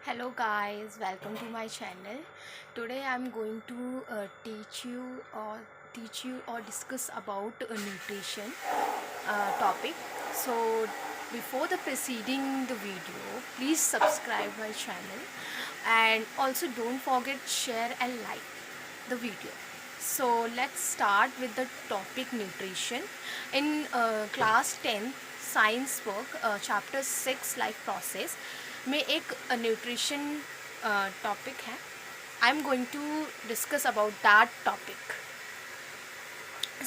Hello guys, welcome to my channel. Today I'm going to teach you or discuss about nutrition topic. So before the preceding the video, please subscribe my channel and also don't forget share and like the video. So let's start with the topic nutrition. In class 10 science work chapter 6 life process में एक nutrition topic है. I am going to discuss about that topic.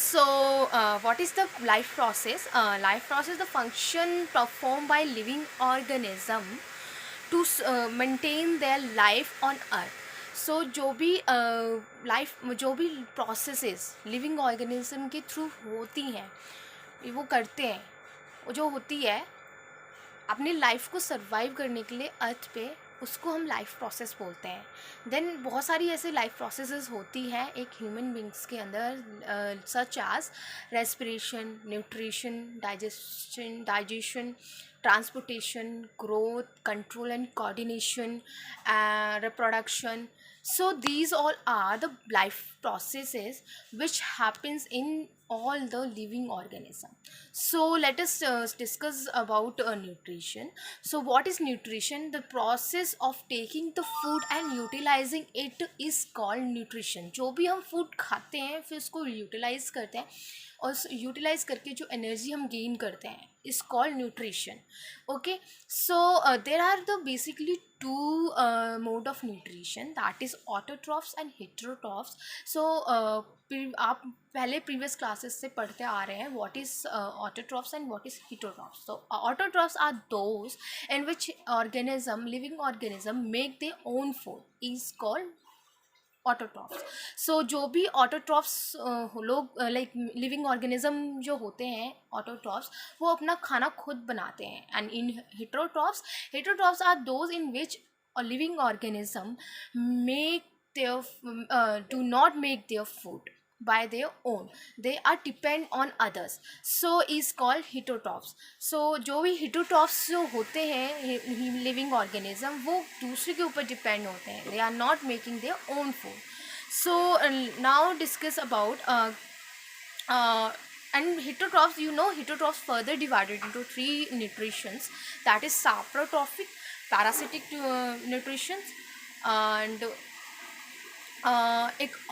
So, what is the life process? Life process is the function performed by living organism to maintain their life on earth. So जो भी जो भी processes living organism के through होती हैं वो करते हैं, वो जो होती है अपनी लाइफ को सरवाइव करने के लिए अर्थ पे, उसको हम लाइफ प्रोसेस बोलते हैं. देन बहुत सारी ऐसे लाइफ प्रोसेसेस होती हैं एक ह्यूमन बींग्स के अंदर, such as respiration, nutrition, digestion, transportation, growth, control and coordination, reproduction. So these all are the life processes which happens in all the living organism. So let us discuss about nutrition. So what is nutrition? The process of taking the food and utilizing it is called nutrition. जो भी हम food खाते हैं फिर उसको utilize करते हैं और यूटिलाइज करके जो एनर्जी हम गेन करते हैं is called nutrition. Okay, so there are the basically two mode of nutrition, that is autotrophs and heterotrophs. So आप पहले प्रीवियस क्लासेस से पढ़ते आ रहे हैं what is autotrophs and what is heterotrophs. So autotrophs are those in which organism, living organism make their own food is called autotrophs. So जो भी autotrophs लोग लाइक लिविंग ऑर्गेनिज्म जो होते हैं ऑटोट्रॉफ्स, वो अपना खाना खुद बनाते हैं. And in heterotrophs are those in which a living organism make do not make their food by their own, they are depend on others, so is called heterotrophs. So जो भी heterotrophs जो होते हैं लिविंग ऑर्गेनिज्म, वो दूसरे के ऊपर depend होते हैं, they are not making their own food. So now discuss about and heterotrophs. Heterotrophs further divided into three nutritions, that is saprotrophic, parasitic nutrition and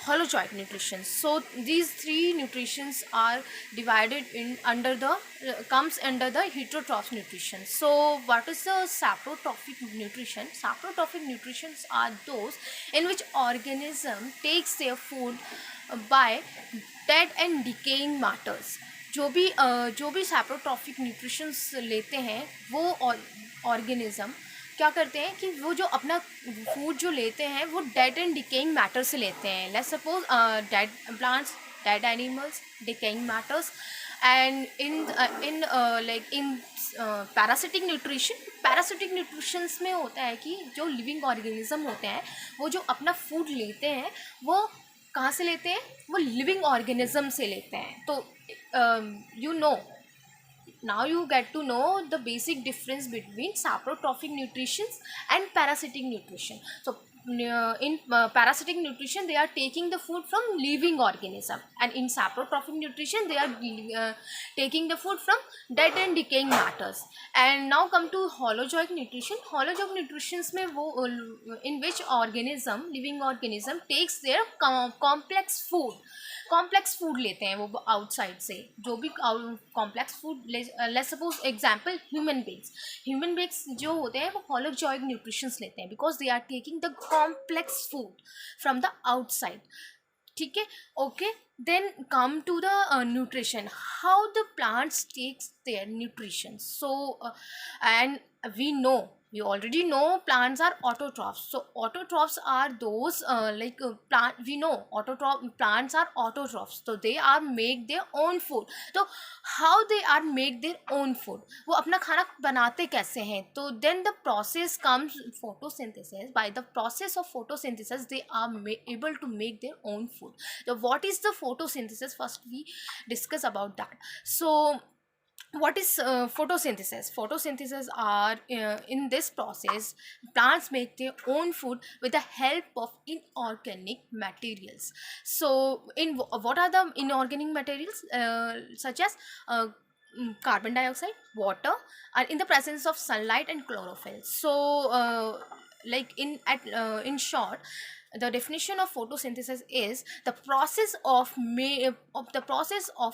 holozoic nutrition. So these three nutritions are divided in under the comes under the heterotroph nutrition. So what is the saprotrophic nutrition? Saprotrophic nutritions are those in which organism takes their food by dead and decaying matters. जो भी saprotrophic nutritions लेते हैं वो organism क्या करते हैं कि वो जो अपना फूड जो लेते हैं वो डेड एंड डिकेइंग मैटर से लेते हैं. Let's suppose dead plants, dead animals, decaying matters. And in parasitic nutritions में होता है कि जो लिविंग ऑर्गेनिज्म होते हैं वो जो अपना फूड लेते हैं वो कहाँ से लेते हैं, वो लिविंग ऑर्गेनिज्म से लेते हैं. तो now you get to know the basic difference between saprotrophic nutrition and parasitic nutrition. So in parasitic nutrition they are taking the food from living organism, and in saprotrophic nutrition they are taking the food from dead and decaying matters. And now come to holozoic nutrition. Holozoic nutrition में वो in which living organism takes their complex food लेते हैं वो outside से. जो भी complex food, let's suppose example human beings जो होते हैं वो हॉलोजॉइक न्यूट्रिशंस लेते हैं because they are taking the complex food from the outside. ठीक है, okay. Then come to the nutrition, how the plants takes their nutrition. So and we already know plants are autotrophs. So autotrophs are those plants are autotrophs, so they are make their own food. So how they are make their own food, वो अपना खाना बनाते कैसे हैं? तो then the process comes photosynthesis. By the process of photosynthesis they are able to make their own food. So what is the photosynthesis? First we discuss about that. So what is photosynthesis are in this process plants make their own food with the help of inorganic materials. So what are the inorganic materials, such as carbon dioxide, water, are in the presence of sunlight and chlorophyll. So in short, the definition of photosynthesis is the process of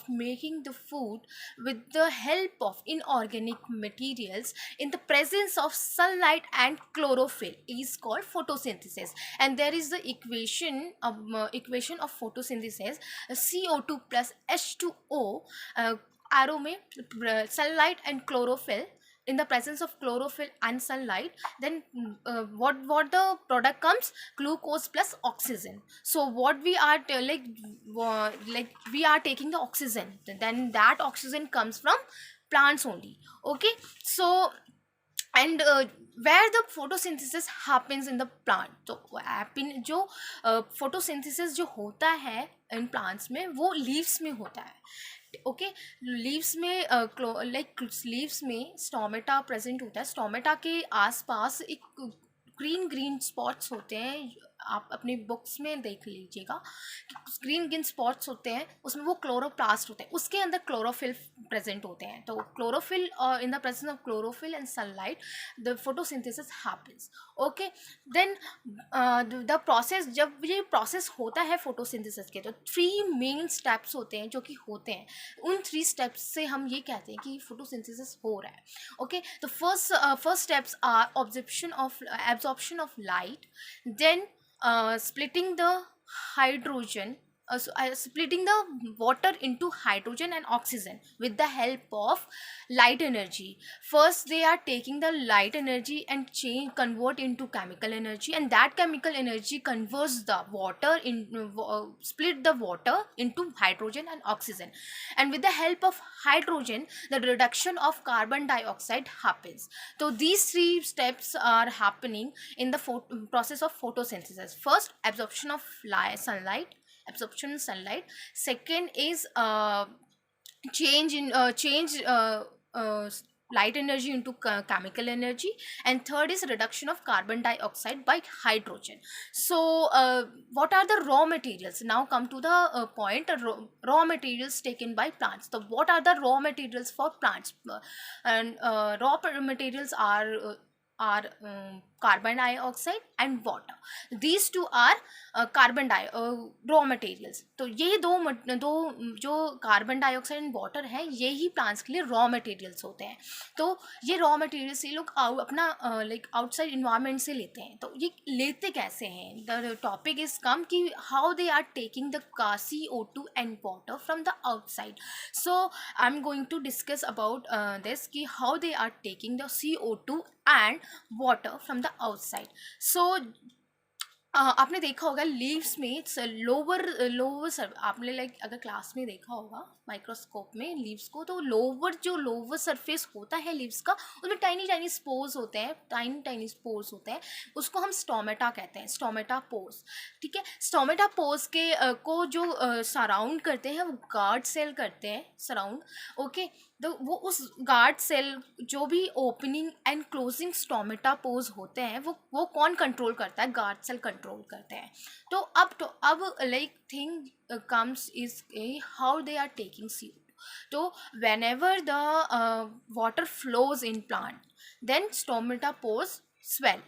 making the food with the help of inorganic materials in the presence of sunlight and chlorophyll is called photosynthesis. And there is the equation of photosynthesis, CO2 plus H2O, arrow में sunlight and chlorophyll, in the presence of chlorophyll and sunlight, then what the product comes, glucose plus oxygen. So what we are we are taking the oxygen, then that oxygen comes from plants only. Okay, so and where the photosynthesis happens in the plant, तो happen जो photosynthesis जो होता है इन plants में, वो leaves में होता है. ओके, लीव्स में लीव्स में स्टोमेटा प्रेजेंट होता है. स्टोमेटा के आसपास एक ग्रीन स्पॉट्स होते हैं, आप अपनी बुक्स में देख लीजिएगा, ग्रीन स्पॉट्स होते हैं, उसमें वो क्लोरोप्लास्ट होते हैं, उसके अंदर क्लोरोफिल प्रेजेंट होते हैं. तो chlorophyll, in the presence of chlorophyll and sunlight the photosynthesis happens. Okay, then the process, जब ये प्रोसेस होता है फोटोसिंथेसिस के, तो 3 मेन स्टेप्स होते हैं जो कि होते हैं. उन 3 स्टेप्स से हम ये कहते हैं कि फोटोसिंथेसिस हो रहा है. ओके, तो first steps are absorption of light, then splitting the hydrogen, splitting the water into hydrogen and oxygen with the help of light energy. First they are taking the light energy and convert into chemical energy, and that chemical energy converts the water in split the water into hydrogen and oxygen, and with the help of hydrogen the reduction of carbon dioxide happens. So these 3 steps are happening in the process of photosynthesis. First, absorption of sunlight, second is change light energy into chemical energy, and third is reduction of carbon dioxide by hydrogen. So what are the raw materials? Now come to the point, raw materials taken by plants. So what are the raw materials for plants? And raw materials are carbon dioxide and water. These two are raw materials. तो ये दो जो carbon dioxide and water है, ये ही plants के लिए raw materials होते हैं. तो ये रॉ मटेरियल्स ये लोग अपना आउटसाइड इन्वायरमेंट से लेते हैं. तो ये लेते कैसे हैं? द टॉपिक इज कम कि how they are taking the CO2 and water from the outside. So I am going to discuss about this कि how they are taking the CO2 and water from the outside. So आपने देखा होगा leaves में lower आपने अगर class में देखा होगा माइक्रोस्कोप में लीव्स को, तो लोअर सरफेस होता है लीव्स का, उसमें टाइनी स्पोर्स होते हैं, टाइनी स्पोर्स होते हैं. उसको हम स्टोमेटा कहते हैं, स्टोमेटा पोर्स. ठीक है, स्टोमेटा पोर्स के को जो सराउंड करते हैं वो गार्ड सेल करते हैं सराउंड. ओके, तो वो उस गार्ड सेल जो भी opening and closing stomata pores होते हैं वो कौन कंट्रोल करता है? गार्ड सेल कंट्रोल करते हैं. तो अब thing comes is how they are taking CO2. So whenever the water flows in plant, then stomata pores swell.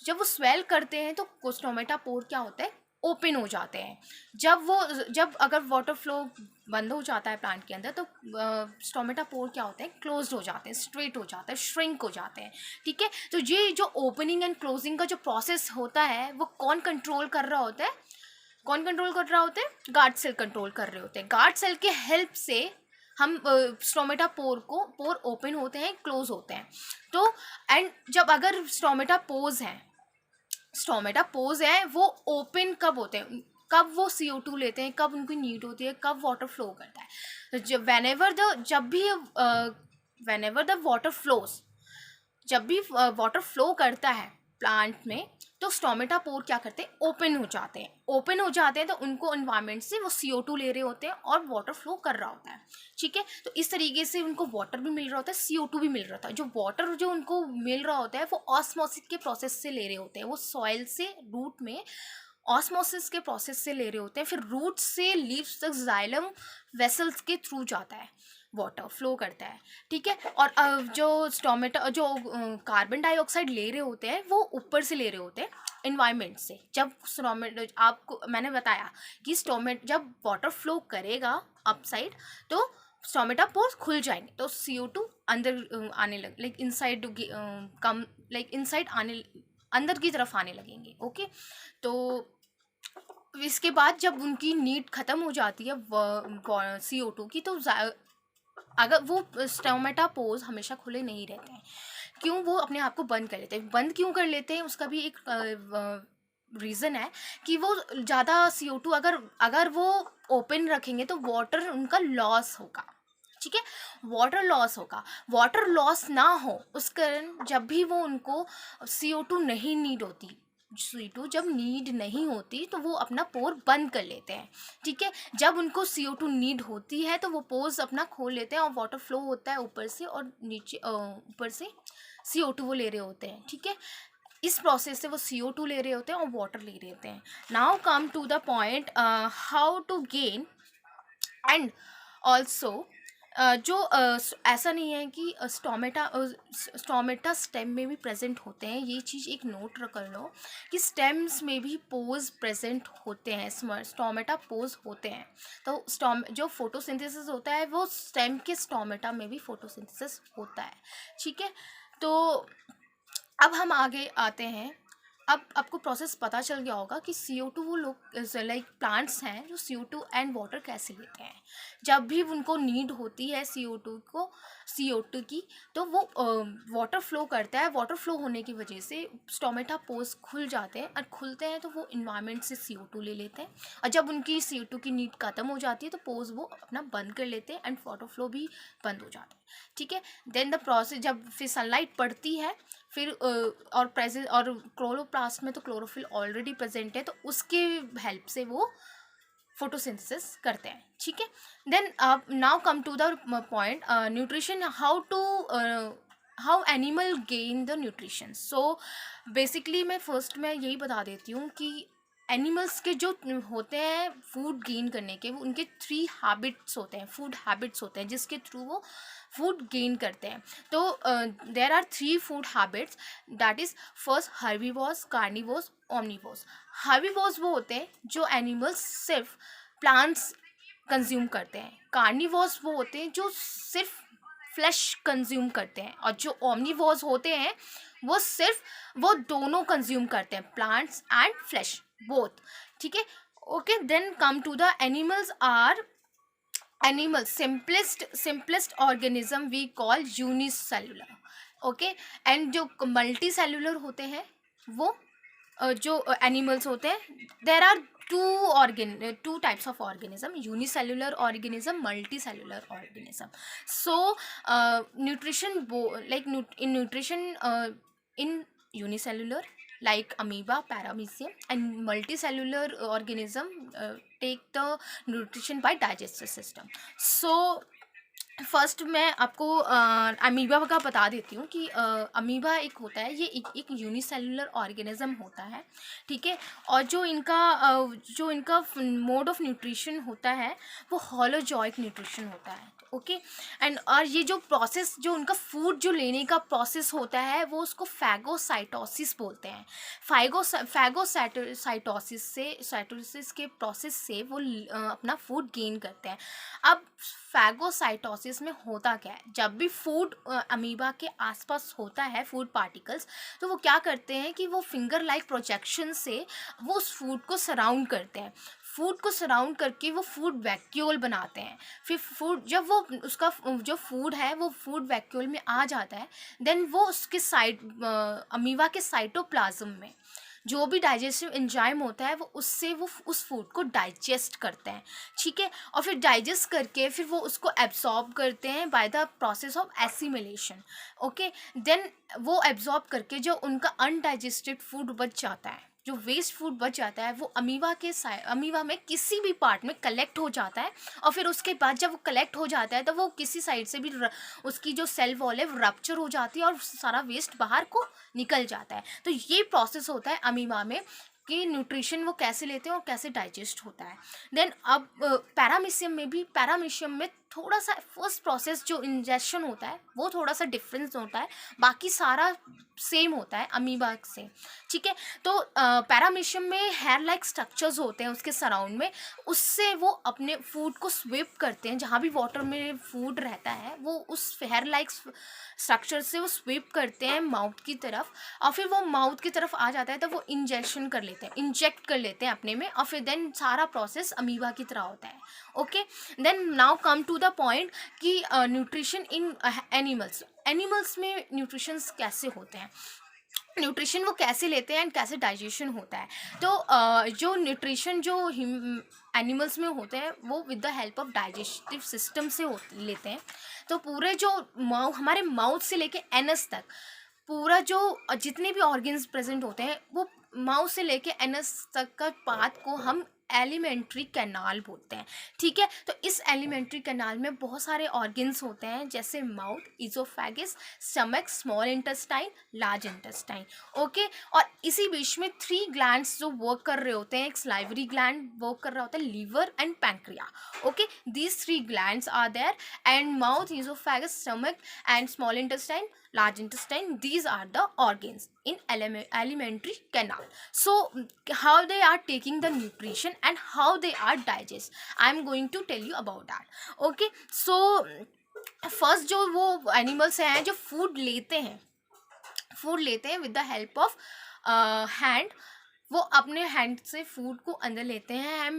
जब वो स्वेल करते हैं तो स्टोमेटा पोर क्या होता है? ओपन हो जाते हैं. जब अगर वाटर फ्लो बंद हो जाता है प्लांट के अंदर, तो स्टोमेटा पोर क्या होते हैं? क्लोज्ड हो जाते हैं, स्ट्रेट हो जाते हैं, श्रिंक हो जाते हैं. ठीक है, तो ये जो ओपनिंग एंड क्लोजिंग का जो प्रोसेस होता है वो कौन कंट्रोल कर रहा होता है? गार्ड सेल कंट्रोल कर रहे होते हैं. गार्ड सेल के हेल्प से हम स्टोमेटा पोर ओपन होते हैं, क्लोज होते हैं. तो एंड जब अगर स्टोमेटा पोर्स है वो ओपन कब होते हैं? कब वो CO2 लेते हैं, कब उनकी नीड होती है, कब वाटर फ्लो करता है? तो जब भी वाटर फ्लो करता है, प्लांट में, तो स्टोमेटा पोर क्या करते हैं, ओपन हो जाते हैं। ओपन हो जाते हैं तो उनको एनवायरनमेंट से वो CO2 ले रहे होते हैं और वाटर फ्लो कर रहा होता है, ठीक है। तो इस तरीके से उनको वाटर भी मिल रहा होता है, CO2 भी मिल रहा होता है। जो वाटर जो उनको मिल रहा होता है वो ऑस्मोसिस के प्रोसेस से ले रहे होते हैं, वो सॉइल से रूट में ऑस्मोसिस के प्रोसेस से ले रहे होते हैं, फिर रूट से लीव्स तक जाइलम वेसल्स के थ्रू जाता है, वाटर फ्लो करता है, ठीक है। और जो स्टोमेटा जो कार्बन डाइऑक्साइड ले रहे होते हैं वो ऊपर से ले रहे होते हैं इन्वायरमेंट से। जब आपको मैंने बताया कि स्टोमेट जब वाटर फ्लो करेगा अपसाइड तो स्टोमेटा पोर्स खुल जाएंगे, तो CO2 अंदर आने लग लाइक इनसाइड कम लाइक इनसाइड आने अंदर की तरफ आने लगेंगे, ओके। तो इसके बाद जब उनकी नीड ख़त्म हो जाती है CO2 की, तो अगर वो स्टोमेटा पोर्स हमेशा खुले नहीं रहते हैं। क्यों? वो अपने आप को बंद कर लेते हैं। बंद क्यों कर लेते हैं उसका भी एक रीज़न है कि वो ज़्यादा CO2 अगर वो ओपन रखेंगे तो वाटर उनका लॉस होगा, ठीक है। वाटर लॉस होगा, वाटर लॉस ना हो उस कारण जब भी वो उनको CO2 नहीं नीड होती, CO2 जब नीड नहीं होती तो वो अपना पोर बंद कर लेते हैं, ठीक है। जब उनको CO2 नीड होती है तो वो पोर्स अपना खोल लेते हैं और वाटर फ्लो होता है ऊपर से और नीचे ऊपर से CO2 वो ले रहे होते हैं, ठीक है। इस प्रोसेस से वो CO2 ले रहे होते हैं और वाटर ले रहे होते हैं। Now come to the point how to gain and also जो ऐसा नहीं है कि स्टोमेटा स्टेम में भी प्रेजेंट होते हैं, ये चीज़ एक नोट कर लो कि स्टेम्स में भी पोज प्रेजेंट होते हैं, स्टोमेटा पोज होते हैं। तो जो फोटोसिंथेसिस होता है वो स्टेम के स्टोमेटा में भी फोटोसिंथेसिस होता है, ठीक है। तो अब हम आगे आते हैं। अब आपको प्रोसेस पता चल गया होगा कि CO2 वो लोग लाइक प्लांट्स हैं जो CO2 एंड वाटर कैसे लेते हैं। जब भी उनको नीड होती है CO2 की, तो वो वाटर फ्लो करता है। वाटर फ्लो होने की वजह से स्टोमेटा पोर्स खुल जाते हैं और खुलते हैं तो वो इन्वायरमेंट से CO2 ले लेते हैं, और जब उनकी CO2 की नीड ख़त्म हो जाती है तो पोर्स वो अपना बंद कर लेते हैं एंड वाटर फ्लो भी बंद हो जाता है, ठीक है। देन द प्रोसेस जब फिर सनलाइट पड़ती है फिर और क्लोरोप्लास्ट में तो क्लोरोफिल ऑलरेडी प्रेजेंट है, तो उसके हेल्प से वो फोटोसिंथेसिस करते हैं, ठीक है। Then now come to the point nutrition, how animal gain the nutrition. So basically मैं यही बता देती हूँ कि एनिमल्स के जो होते हैं फूड गेन करने के, वो उनके 3 हैबिट्स होते हैं, फूड हैबिट्स होते हैं जिसके थ्रू वो फूड गेन करते हैं। तो there are 3 food habits, that is first herbivores, carnivores, omnivores. Herbivores वो होते हैं जो एनिमल्स सिर्फ प्लांट्स कंज्यूम करते हैं। कार्निवोर्स वो होते हैं जो सिर्फ फ्लैश कंज्यूम करते हैं, और जो ओमनिवोर्स होते हैं वो दोनों कंज्यूम करते हैं, प्लांट्स एंड फ्लैश बोथ, ठीक है। Okay, then come to the animals simplest organism we call unicellular, okay. And जो मल्टी सेलुलर होते हैं वो जो एनिमल्स होते हैं, there are two types of organism, unicellular organism, multi cellular organism. So nutrition in nutrition in unicellular like amoeba, paramecium, and multicellular organism take the nutrition by digestive system. So first मैं आपको amoeba का बता देती हूँ कि amoeba एक होता है, ये एक यूनिसेलुलर ऑर्गेनिज्म होता है, ठीक है। और जो इनका मोड ऑफ न्यूट्रिशन होता है वो होलोजॉइक न्यूट्रिशन होता है, ओके। एंड और ये जो प्रोसेस जो उनका फूड जो लेने का प्रोसेस होता है वो उसको फैगोसाइटोसिस बोलते हैं। साइटोसिस के प्रोसेस से वो अपना फूड गेन करते हैं। अब फैगोसाइटोसिस में होता क्या है, जब भी फूड अमीबा के आसपास होता है फूड पार्टिकल्स, तो वो क्या करते हैं कि वो फिंगर लाइक प्रोजेक्शन से वो उस फूड को सराउंड करते हैं। फूड को सराउंड करके वो फूड वैक्यूल बनाते हैं। फिर फूड जब वो उसका जो फूड है वो फूड वैक्यूल में आ जाता है, देन वो उसके अमीबा के साइटोप्लाज्म में जो भी डाइजेस्टिव एंजाइम होता है वो उससे वो उस फूड को डाइजेस्ट करते हैं, ठीक है। और फिर डाइजेस्ट करके फिर वो उसको एब्जॉर्ब करते हैं by the process of assimilation, okay. Then वो एब्जॉर्ब करके जो उनका अनडाइजेस्टेड फूड बच जाता है, जो वेस्ट फूड बच जाता है, वो अमीबा में किसी भी पार्ट में कलेक्ट हो जाता है। और फिर उसके बाद जब वो कलेक्ट हो जाता है तो वो किसी साइड से भी उसकी जो सेल वॉल है वो रप्चर हो जाती है और सारा वेस्ट बाहर को निकल जाता है। तो ये प्रोसेस होता है अमीबा में कि न्यूट्रिशन वो कैसे लेते हैं और कैसे डाइजेस्ट होता है। देन अब पैरामीशियम में थोड़ा सा फर्स्ट प्रोसेस जो इंजेक्शन होता है वो थोड़ा सा डिफरेंस होता है, बाकी सारा सेम होता है अमीबा से, ठीक है। तो पैरामीशियम में हेयर लाइक स्ट्रक्चर्स होते हैं उसके सराउंड में, उससे वो अपने फूड को स्वीप करते हैं, जहाँ भी वाटर में फूड रहता है वो उस हेयर लाइक स्ट्रक्चर से वो स्वीप करते हैं माउथ की तरफ, और फिर वो माउथ की तरफ आ जाता है तो वो इंजेक्ट कर लेते हैं अपने में, और फिर देन सारा प्रोसेस अमीबा की तरह होता है, okay. Then now come to the point कि न्यूट्रिशन इन एनिमल्स में न्यूट्रिशंस कैसे होते हैं, न्यूट्रिशन वो कैसे लेते हैं एंड कैसे डाइजेशन होता है। तो जो न्यूट्रिशन जो एनिमल्स में होते हैं वो with the help of digestive system से लेते हैं। तो पूरे जो हमारे माउथ से लेके एनस तक पूरा जो जितने भी ऑर्गन्स प्रेजेंट होते हैं वो माउथ से लेके एनस तक का पाथ को हम एलिमेंट्री कैनाल बोलते हैं, ठीक है। तो इस एलिमेंट्री कैनाल में बहुत सारे ऑर्गन्स होते हैं, जैसे mouth, oesophagus, stomach, small intestine, large intestine, okay. और इसी बीच में 3 ग्लैंड्स जो वर्क कर रहे होते हैं, एक सलाइवरी ग्लैंड वर्क कर रहा होता है, liver and pancreas, okay. These 3 glands are there and mouth, oesophagus, stomach and small intestine, large intestine, these are the organs in alimentary canal. So how they are taking the nutrition and how they are digest, I am going to tell you about that, okay। So first जो वो animals हैं जो food लेते हैं with the help of hand, वो अपने hand से food को अंदर लेते हैं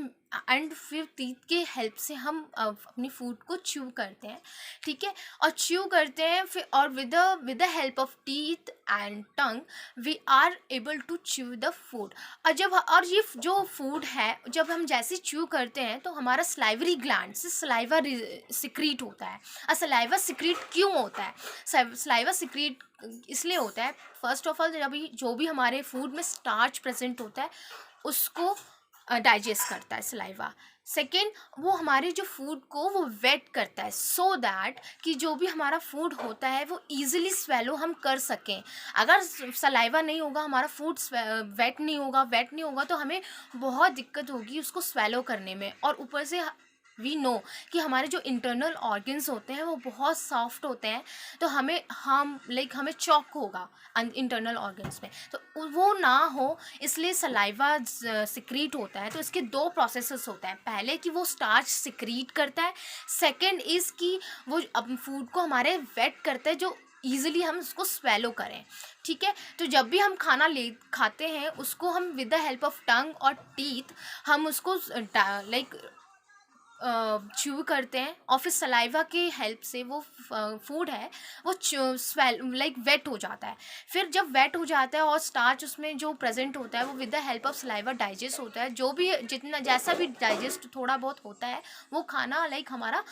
एंड फिर टीथ के हेल्प से हम अपनी फूड को च्यू करते हैं, ठीक है। और च्यू करते हैं फिर, और with the help of teeth and tongue we are able to chew the food. और ये जो फूड है जब हम जैसे च्यू करते हैं तो हमारा सलाइवरी ग्लैंड से सलाइवा सिक्रीट होता है। और सलाइवा सिक्रीट क्यों होता है? सलाइवा सिक्रीट इसलिए होता है, फर्स्ट ऑफ ऑल जब जो भी हमारे फूड में स्टार्च प्रेजेंट होता है उसको डाइजेस्ट करता है सलाइवा। सेकेंड, वो हमारे जो फूड को वो वेट करता है सो दैट कि जो भी हमारा फूड होता है वो ईजिली स्वेलो हम कर सकें। अगर सलाइवा नहीं होगा, हमारा फूड वेट नहीं होगा तो हमें बहुत दिक्कत होगी उसको स्वेलो करने में। और ऊपर से वी नो कि हमारे जो इंटरनल ऑर्गन्स होते हैं वो बहुत सॉफ्ट होते हैं, तो हमें चॉक होगा इंटरनल ऑर्गन्स में, तो वो ना हो इसलिए सलाइवा सिक्रीट होता है। तो इसके 2 प्रोसेसेस होते हैं, पहले कि वो स्टार्च सिक्रीट करता है, सेकेंड इज़ कि वो अब फूड को हमारे वेट करता है जो ईजिली हम उसको स्वेलो करें, ठीक है। तो जब भी हम खाते हैं उसको हम विद द हेल्प ऑफ टंग और टीथ हम उसको च्यू करते हैं, और फिर सलाइवा के हेल्प से वो फूड है वो वेट हो जाता है। फिर जब वेट हो जाता है और स्टार्च उसमें जो प्रेजेंट होता है वो with the help of saliva digest होता है। जो भी जितना जैसा भी डाइजेस्ट थोड़ा बहुत होता है वो खाना हमारा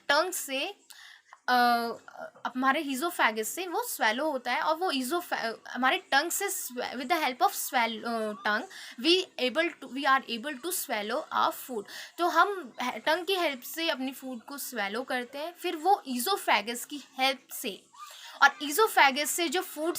टंग से हमारे ईज़ोफेगस से वो स्वेलो होता है, और वो हमारे टंग से with the help of tongue we are able to swallow our food. तो हम टंग की हेल्प से अपनी फूड को स्वेलो करते हैं, फिर वो ईज़ोफेगस की हेल्प से, और ईज़ोफेगस से जो फूड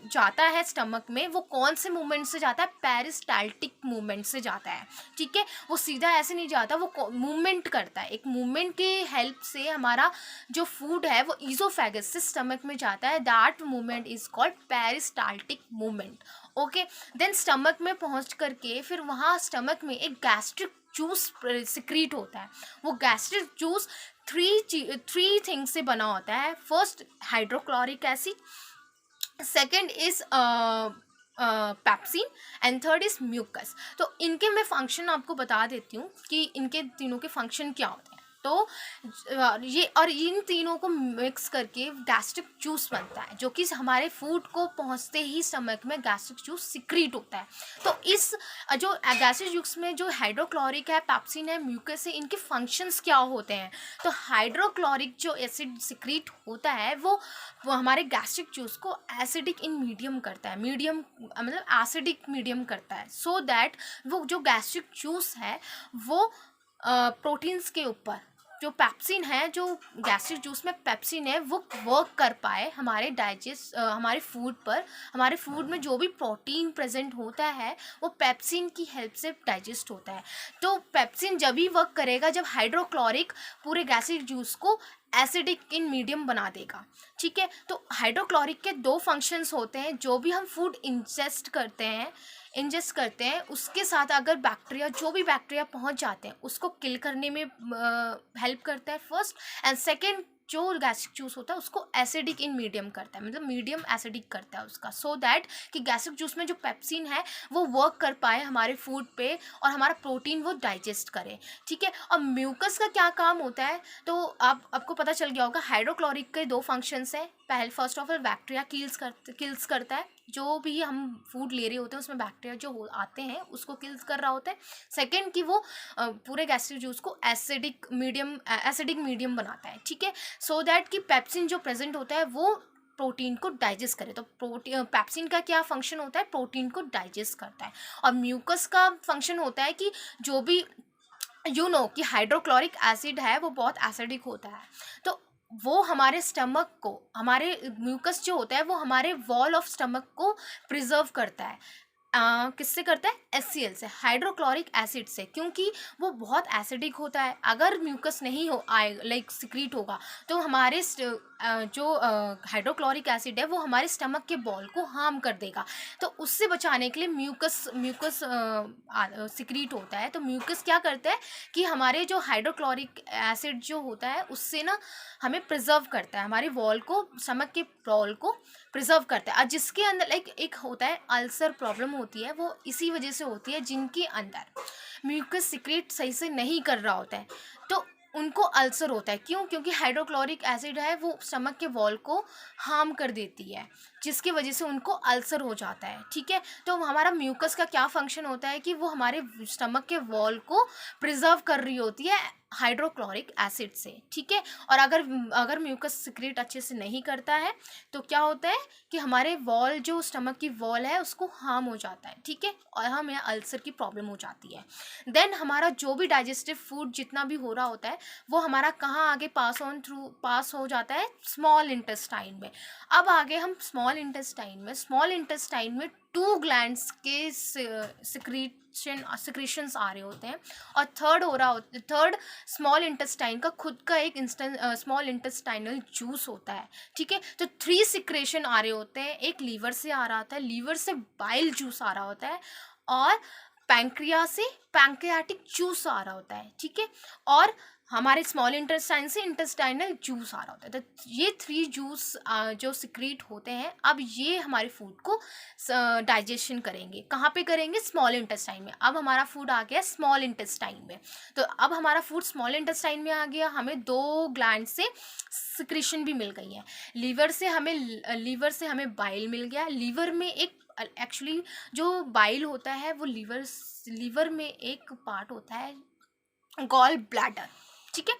जाता है स्टमक में वो कौन से मूवमेंट से जाता है? पेरिस्टाल्टिक मूवमेंट से जाता है, ठीक है। वो सीधा ऐसे नहीं जाता, वो मूवमेंट करता है, एक मूवमेंट की हेल्प से हमारा जो फूड है वो ईज़ोफेगस से स्टमक में जाता है। That movement is called peristaltic movement, okay. Then stomach में पहुंच करके फिर वहाँ स्टमक में एक गैस्ट्रिक जूस सिक्रीट होता है। वो गैस्ट्रिक जूस थ्री थिंग्स से बना होता है। First, hydrochloric acid, second is pepsin, and third is mucus. तो इनके मैं फंक्शन आपको बता देती हूँ कि इनके तीनों के फंक्शन क्या होते हैं। तो ये और इन तीनों को मिक्स करके गैस्ट्रिक जूस बनता है, जो कि हमारे फूड को पहुंचते ही स्टमक में गैस्ट्रिक जूस सिक्रीट होता है। तो इस जो गैस्ट्रिक जूस में जो हाइड्रोक्लोरिक है, पेप्सिन है, म्यूकस है, इनके फंक्शंस क्या होते हैं? तो हाइड्रोक्लोरिक जो एसिड सिक्रीट होता है वो हमारे गैस्ट्रिक जूस को एसिडिक इन मीडियम करता है, मीडियम मतलब एसिडिक मीडियम करता है, सो दैट वो जो गैस्ट्रिक जूस है वो प्रोटीन्स के ऊपर जो पेप्सिन है, जो गैस्ट्रिक जूस में पेप्सिन है, वो वर्क कर पाए हमारे हमारे फूड पर। हमारे फूड में जो भी प्रोटीन प्रेजेंट होता है वो पेप्सिन की हेल्प से डाइजेस्ट होता है। तो पेप्सिन जब ही वर्क करेगा जब हाइड्रोक्लोरिक पूरे गैस्ट्रिक जूस को एसिडिक इन मीडियम बना देगा। ठीक है, तो हाइड्रोक्लोरिक के दो फंक्शंस होते हैं। जो भी हम फूड इंजेस्ट करते हैं उसके साथ अगर बैक्टीरिया, जो भी बैक्टीरिया पहुंच जाते हैं उसको किल करने में हेल्प करता है फर्स्ट, एंड सेकंड जो गैस्ट्रिक जूस होता है उसको एसिडिक इन मीडियम करता है, मतलब मीडियम एसिडिक करता है उसका, सो दैट कि गैस्ट्रिक जूस में जो पेप्सिन है वो वर्क कर पाए हमारे फूड पे और हमारा प्रोटीन वो डाइजेस्ट करे। ठीक है, और म्यूकस का क्या काम होता है? तो आपको पता चल गया होगा, हाइड्रोक्लोरिक के दो फंक्शंस हैं। पहले first of all bacteria kills करता है, जो भी हम फूड ले रहे होते हैं उसमें बैक्टीरिया जो आते हैं उसको किल्स कर रहा होता है। सेकंड कि वो पूरे गैस्ट्रिक जूस को एसिडिक मीडियम बनाता है। ठीक है, सो दैट कि पेप्सिन जो प्रेजेंट होता है वो प्रोटीन को डाइजेस्ट करे। तो पेप्सिन का क्या फंक्शन होता है? प्रोटीन को डाइजेस्ट करता है। और म्यूकस का फंक्शन होता है कि जो भी कि हाइड्रोक्लोरिक एसिड है वो बहुत एसिडिक होता है, तो वो हमारे स्टमक को, हमारे म्यूकस जो होता है वो हमारे वॉल ऑफ स्टमक को प्रिजर्व करता है। किससे करता है? HCl से, हाइड्रोक्लोरिक एसिड से, क्योंकि वो बहुत एसिडिक होता है। अगर म्यूकस नहीं हो आए लाइक सिक्रीट होगा तो हमारे जो हाइड्रोक्लोरिक एसिड है वो हमारे स्टमक के बॉल को हार्म कर देगा। तो उससे बचाने के लिए म्यूकस सिक्रीट होता है। तो म्यूकस क्या करता है कि हमारे जो हाइड्रोक्लोरिक एसिड जो होता है उससे ना हमें प्रिजर्व करता है, हमारे वॉल को, स्टमक के वॉल को प्रिजर्व करता है। और जिसके अंदर लाइक एक होता है अल्सर प्रॉब्लम होती है, वो इसी वजह से होती है, जिनके अंदर म्यूकस सिक्रेट सही से नहीं कर रहा होता है तो उनको अल्सर होता है। क्यों? क्योंकि हाइड्रोक्लोरिक एसिड है वो स्टमक के वॉल को हार्म कर देती है, जिसकी वजह से उनको अल्सर हो जाता है। ठीक है, तो हमारा म्यूकस का क्या फंक्शन होता है कि वो हमारे स्टमक के वॉल को प्रिजर्व कर रही होती है हाइड्रोक्लोरिक एसिड से। ठीक है, और अगर म्यूकस सिक्रेट अच्छे से नहीं करता है तो क्या होता है कि हमारे वॉल, जो स्टमक की वॉल है, उसको हार्म हो जाता है। ठीक है, और हमें अल्सर की प्रॉब्लम हो जाती है। देन हमारा जो भी डाइजेस्टिव फूड जितना भी हो रहा होता है वो हमारा कहाँ आगे पास हो जाता है? स्मॉल इंटेस्टाइन में। अब आगे हम स्मॉल इंटेस्टाइन में 2 ग्लैंड्स के सिक्रीशंस आ रहे होते हैं, और थर्ड स्मॉल इंटेस्टाइन का खुद का एक स्मॉल इंटेस्टाइनल जूस होता है। ठीक है, तो 3 सिक्रेशन आ रहे होते हैं। एक लीवर से आ रहा होता है, लीवर से बाइल जूस आ रहा होता है, और पैंक्रिया से पैंक्रियाटिक जूस आ रहा होता है। ठीक है, और हमारे स्मॉल इंटेस्टाइन से इंटेस्टाइनल जूस आ रहा होता है। तो ये 3 जूस जो सिक्रीट होते हैं, अब ये हमारे फूड को डाइजेशन करेंगे। कहाँ पे करेंगे? स्मॉल इंटेस्टाइन में। अब हमारा फूड आ गया स्मॉल इंटेस्टाइन में। तो अब हमारा फूड स्मॉल इंटेस्टाइन में आ गया, हमें 2 ग्लैंड से सिक्रीशन भी मिल गई है। लीवर से हमें बाइल मिल गया। लीवर में एक एक्चुअली जो बाइल होता है वो लीवर में एक पार्ट होता है गॉल ब्लैडर। ठीक है,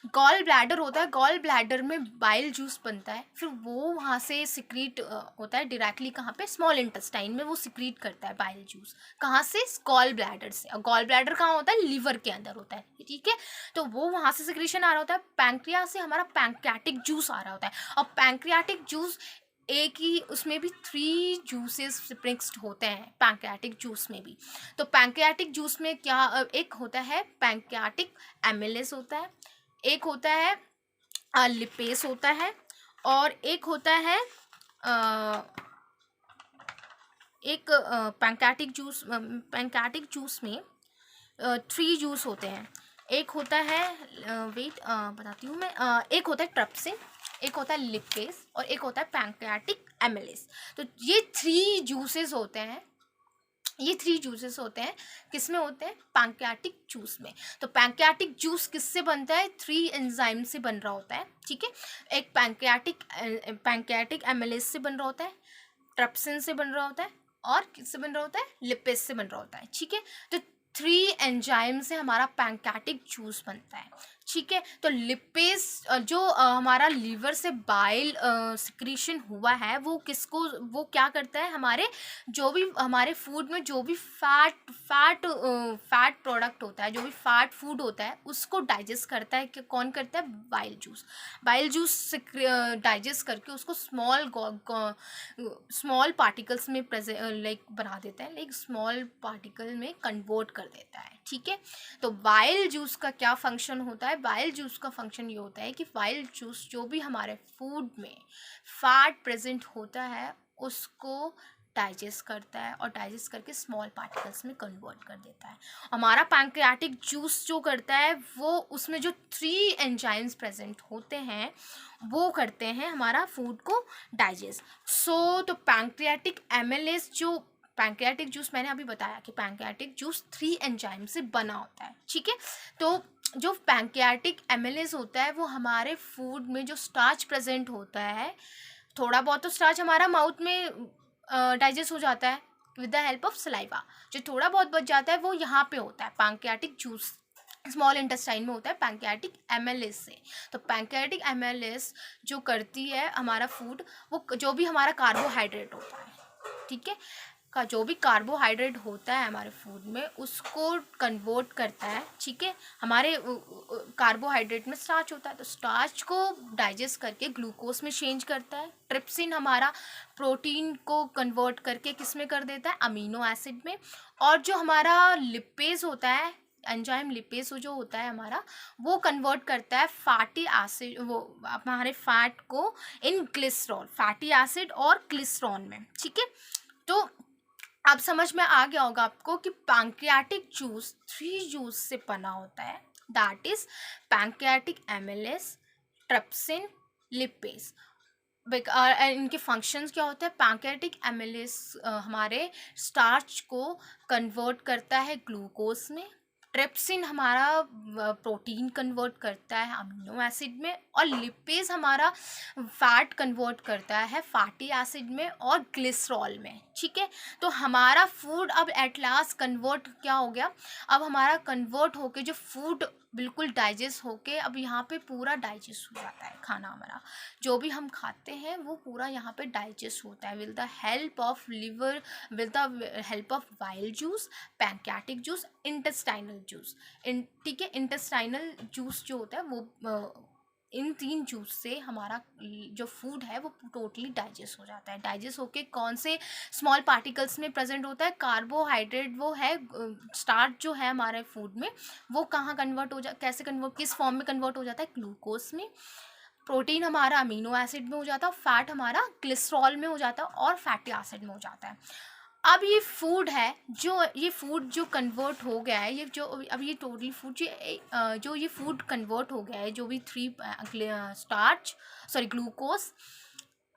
गॉल ब्लैडर होता है, गॉल ब्लैडर में बाइल जूस बनता है, फिर वो वहाँ से सिक्रीट होता है डायरेक्टली। कहाँ पे? स्मॉल इंटेस्टाइन में वो सिक्रीट करता है बाइल जूस। कहाँ से? गॉल ब्लैडर से। और गॉल ब्लैडर कहाँ होता है? लीवर के अंदर होता है। ठीक है, तो वो वहाँ से सिक्रीशन आ रहा होता है। पैंक्रिया से हमारा पैंक्रियाटिक जूस आ रहा होता है, और पैंक्रियाटिक जूस एक ही, उसमें भी 3 जूसेस मिक्स्ड होते हैं पैंक्रियाटिक जूस में भी। तो पैंक्रियाटिक जूस में क्या एक होता है पैंक्रियाटिक एमिलेस होता है, एक होता है लिपेस होता है, और एक होता है एक पैंक्रियाटिक जूस में 3 जूस होते हैं। एक होता है बताती हूँ मैं, एक होता है ट्रिप्सिन, एक होता है लिपेस, और एक होता है पैंक्रियाटिक एमिलेस। तो ये 3 जूसेस होते हैं ये 3 जूसेस होते हैं, किस में होते हैं? पैंक्रियाटिक जूस में। तो पैंक्रियाटिक जूस किससे बनता है? 3 एंजाइम से बन रहा होता है, ठीक है। एक पैंक्रियाटिक एमिलेज से बन रहा होता है, ट्रिप्सिन से बन रहा होता है, और किससे बन रहा होता है? लिपेज से बन रहा होता है, ठीक है। तो 3 एंजाइम से हमारा पैंक्रियाटिक जूस बनता है, ठीक है। तो लिपेज जो हमारा लीवर से बाइल सिक्रीशन हुआ है, वो क्या करता है? हमारे जो भी हमारे फूड में जो भी फैट प्रोडक्ट होता है, जो भी फैट फूड होता है, उसको डाइजेस्ट करता है। कि कौन करता है? बाइल जूस डाइजेस्ट करके उसको स्मॉल पार्टिकल्स में लाइक बना देता है, लाइक स्मॉल पार्टिकल में कन्वर्ट कर देता है, ठीक है। तो बाइल जूस का क्या फंक्शन होता है? बाइल जूस का फंक्शन ये होता है कि बाइल जूस जो भी हमारे फूड में फैट प्रेजेंट होता है उसको डाइजेस्ट करता है, और डाइजेस्ट करके स्मॉल पार्टिकल्स में कन्वर्ट कर देता है। हमारा पैंक्रियाटिक जूस जो करता है, वो उसमें जो 3 एंजाइम्स प्रेजेंट होते हैं वो करते हैं हमारा फूड को डाइजेस्ट। तो पैंक्रियाटिक एमिलेज जो पैंक्रियाटिक जूस मैंने अभी बताया कि पैंक्रियाटिक जूस 3 एंजाइम से बना होता है, ठीक है। तो जो पैंक्रियाटिक एमिलेज होता है वो हमारे फूड में जो स्टार्च प्रेजेंट होता है, थोड़ा बहुत तो स्टार्च हमारा माउथ में डाइजेस्ट हो जाता है with the help of saliva. जो थोड़ा बहुत बच जाता है वो यहाँ पे होता है पैंक्रियाटिक जूस, स्मॉल इंटेस्टाइन में होता है पैंक्रियाटिक एमिलेज से। तो पैंक्रियाटिक एमिलेज जो करती है हमारा फूड, वो जो भी हमारा कार्बोहाइड्रेट होता है, ठीक है, का जो भी कार्बोहाइड्रेट होता है हमारे फूड में उसको कन्वर्ट करता है, ठीक है। हमारे कार्बोहाइड्रेट में स्टार्च होता है, तो स्टार्च को डाइजेस्ट करके ग्लूकोज में चेंज करता है। ट्रिप्सिन हमारा प्रोटीन को कन्वर्ट करके किस में कर देता है? अमीनो एसिड में। और जो हमारा लिपेज होता है, एंजाइम लिपेज जो होता है हमारा, वो कन्वर्ट करता है फैटी एसिड, वो हमारे फैट को इन ग्लिसरॉल, फैटी एसिड और ग्लिसरॉल में, ठीक है। तो अब समझ में आ गया होगा आपको कि पैंक्रियाटिक जूस 3 जूस से बना होता है, that is pancreatic amylase, trypsin, lipase. इनके फंक्शंस क्या होते हैं? पैंक्रियाटिक एमिलेज हमारे स्टार्च को कन्वर्ट करता है ग्लूकोज में, ट्रिप्सिन हमारा प्रोटीन कन्वर्ट करता है अमीनो एसिड में, और लिपेज हमारा फैट कन्वर्ट करता है फैटी एसिड में और ग्लिसरॉल में, ठीक है। तो हमारा फूड अब एट लास्ट कन्वर्ट क्या हो गया? अब हमारा कन्वर्ट होके जो फूड बिल्कुल डाइजेस्ट होके अब यहाँ पे पूरा डाइजेस्ट हो जाता है खाना हमारा, जो भी हम खाते हैं वो पूरा यहाँ पे डाइजेस्ट होता है with the help of liver, with the help of bile juice, pancreatic juice, intestinal juice, ठीक है। इंटेस्टाइनल जूस जो होता है वो इन 3 जूस से हमारा जो फूड है वो टोटली डाइजेस्ट हो जाता है। डाइजेस्ट होके कौन से स्मॉल पार्टिकल्स में प्रेजेंट होता है? कार्बोहाइड्रेट वो है, स्टार्च जो है हमारे फूड में, वो कहाँ कन्वर्ट हो कैसे कन्वर्ट, किस फॉर्म में कन्वर्ट हो जाता है? ग्लूकोज में। प्रोटीन हमारा अमीनो एसिड में हो जाता है, फैट हमारा ग्लिसरॉल में हो जाता है, और फैटी एसिड में हो जाता है। अब ये फूड है, जो कन्वर्ट हो गया है, ये जो अब ये टोटली फूड जो ये फूड कन्वर्ट हो गया है, जो भी 3 glucose,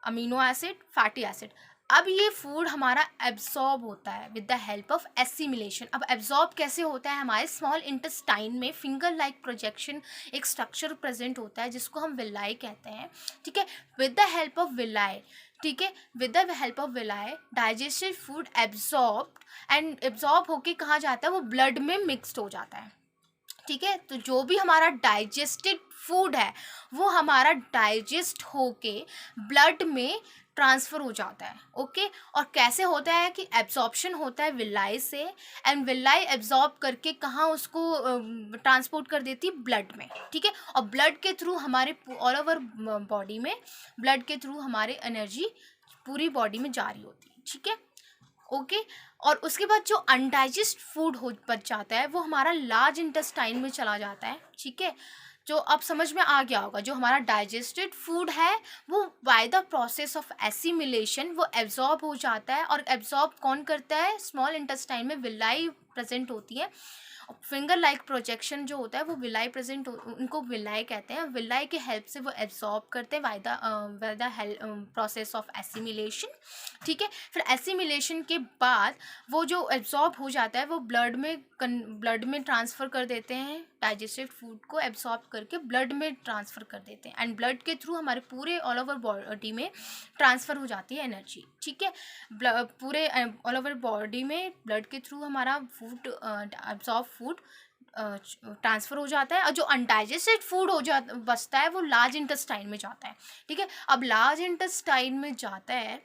amino acid, fatty acid, अब ये फूड हमारा एब्जॉर्ब होता है with the help of assimilation. अब एब्जॉर्ब कैसे होता है? हमारे स्मॉल इंटेस्टाइन में फिंगर लाइक प्रोजेक्शन एक स्ट्रक्चर प्रेजेंट होता है जिसको हम विलाई कहते हैं, ठीक है। With the help of villi, ठीक है, with the help of villi digested food absorb होके कहाँ जाता है? वो ब्लड में मिक्सड हो जाता है, ठीक है। तो जो भी हमारा डाइजेस्टेड फूड है वो हमारा डाइजेस्ट होके ब्लड में ट्रांसफ़र हो जाता है, ओके। और कैसे होता है कि एब्जॉर्प्शन होता है विलाई से, एंड विलाई एब्जॉर्ब करके कहाँ उसको ट्रांसपोर्ट कर देती है? ब्लड में, ठीक है। और ब्लड के थ्रू हमारे ऑल ओवर बॉडी में, ब्लड के थ्रू हमारे एनर्जी पूरी बॉडी में जारी होती है, ठीक है, ओके। और उसके बाद जो अनडाइजेस्ट फूड हो बच जाता है वो हमारा लार्ज इंटेस्टाइन में चला जाता है, ठीक है। जो अब समझ में आ गया होगा, जो हमारा डाइजेस्टेड फूड है वो bye the process of assimilation वो एब्जॉर्ब हो जाता है, और एब्जॉर्ब कौन करता है? स्मॉल इंटेस्टाइन में विलाई प्रेजेंट होती है। फिंगर लाइक प्रोजेक्शन जो होता है वो विलाई प्रेजेंट, उनको विलाई कहते हैं। विलाई के हेल्प से वो एब्जॉर्ब करते हैं by the process of assimilation. ठीक है, फिर एसिमिलेशन के बाद वो जो एब्जॉर्ब हो जाता है वो ब्लड में ट्रांसफ़र कर देते हैं, डाइजेस्टेड फूड को एब्जॉर्ब करके ब्लड में ट्रांसफ़र कर देते हैं, एंड ब्लड के थ्रू हमारे पूरे ऑल ओवर बॉडी में ट्रांसफ़र हो जाती है एनर्जी। ठीक है, पूरे ऑल ओवर बॉडी में ब्लड के थ्रू हमारा फूड एब्जॉर्ब फूड ट्रांसफ़र हो जाता है, और जो अनडाइजेस्टेड फूड बचता है वो लार्ज इंटेस्टाइन में जाता है। ठीक है, अब लार्ज इंटेस्टाइन में जाता है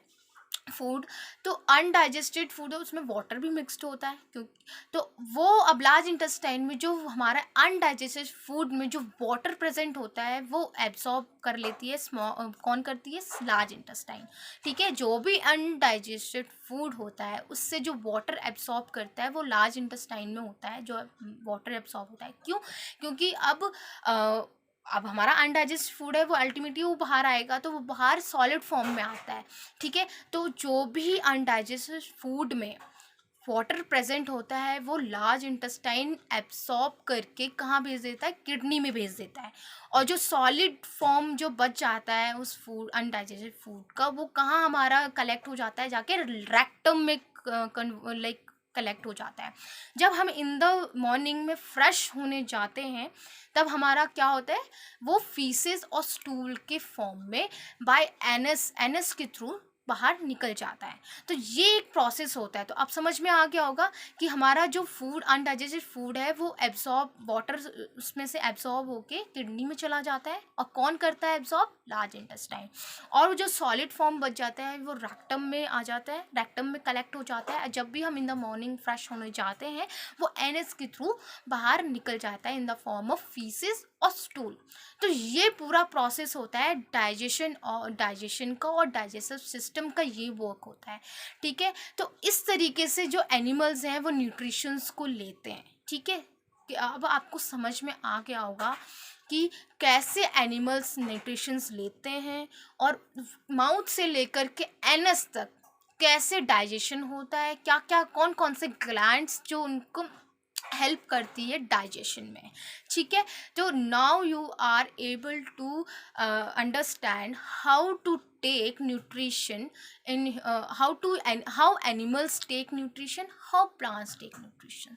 फूड, तो अनडाइजेस्टेड फूड है उसमें वाटर भी मिक्सड होता है, क्योंकि तो वो अब लार्ज इंटेस्टाइन में जो हमारा अनडाइजेस्टेड फूड में जो वाटर प्रेजेंट होता है वो एब्सॉर्ब कर लेती है कौन करती है, लार्ज इंटेस्टाइन। ठीक है, जो भी अनडाइजेस्टेड फूड होता है उससे जो वाटर एब्सॉर्ब करता है वो लार्ज इंटेस्टाइन में होता है, जो वाटर एब्सॉर्ब होता है। क्यों? क्योंकि अब हमारा अनडाइजेस्ट फूड है वो अल्टीमेटली वो बाहर आएगा, तो वो बाहर सॉलिड फॉर्म में आता है। ठीक है, तो जो भी अनडाइजेस्टेड फूड में वाटर प्रेजेंट होता है वो लार्ज इंटेस्टाइन एब्सॉर्ब करके कहाँ भेज देता है, किडनी में भेज देता है। और जो सॉलिड फॉर्म जो बच जाता है उस फूड अनडाइजेस्टेड फूड का, वो कहाँ हमारा कलेक्ट हो जाता है, जाके रेक्टम में लाइक कलेक्ट हो जाता है। जब हम इन द मॉर्निंग में फ्रेश होने जाते हैं तब हमारा क्या होता है, वो फीसेस और स्टूल के फॉर्म में बाय एनएस के थ्रू बाहर निकल जाता है। तो ये एक प्रोसेस होता है। तो अब समझ में आ गया होगा कि हमारा जो फूड अनडाइजेस्टेड फूड है वो एब्सॉर्ब वाटर उसमें से एब्सॉर्ब होके किडनी में चला जाता है, और कौन करता है एब्सॉर्ब, लार्ज इंटेस्टाइन। और जो सॉलिड फॉर्म बच जाता है वो रेक्टम में आ जाता है, रेक्टम में कलेक्ट हो जाता है। जब भी हम इन द मॉर्निंग फ्रेश होने जाते हैं वो एनएस के थ्रू बाहर निकल जाता है in the form of faeces और स्टूल। तो ये पूरा प्रोसेस होता है डाइजेशन का, और डाइजेस्टिव सिस्टम का ये वर्क होता है। ठीक है, तो इस तरीके से जो एनिमल्स हैं वो न्यूट्रिशंस को लेते हैं। ठीक है, कि अब आपको समझ में आ गया होगा कि कैसे एनिमल्स न्यूट्रिशंस लेते हैं, और माउथ से लेकर के एनस तक कैसे डाइजेशन होता है, क्या क्या कौन कौन से ग्लैंड्स जो उनको हेल्प करती है डाइजेशन में। ठीक है, तो now you are able to understand how to take nutrition in how animals take nutrition, how plants take nutrition.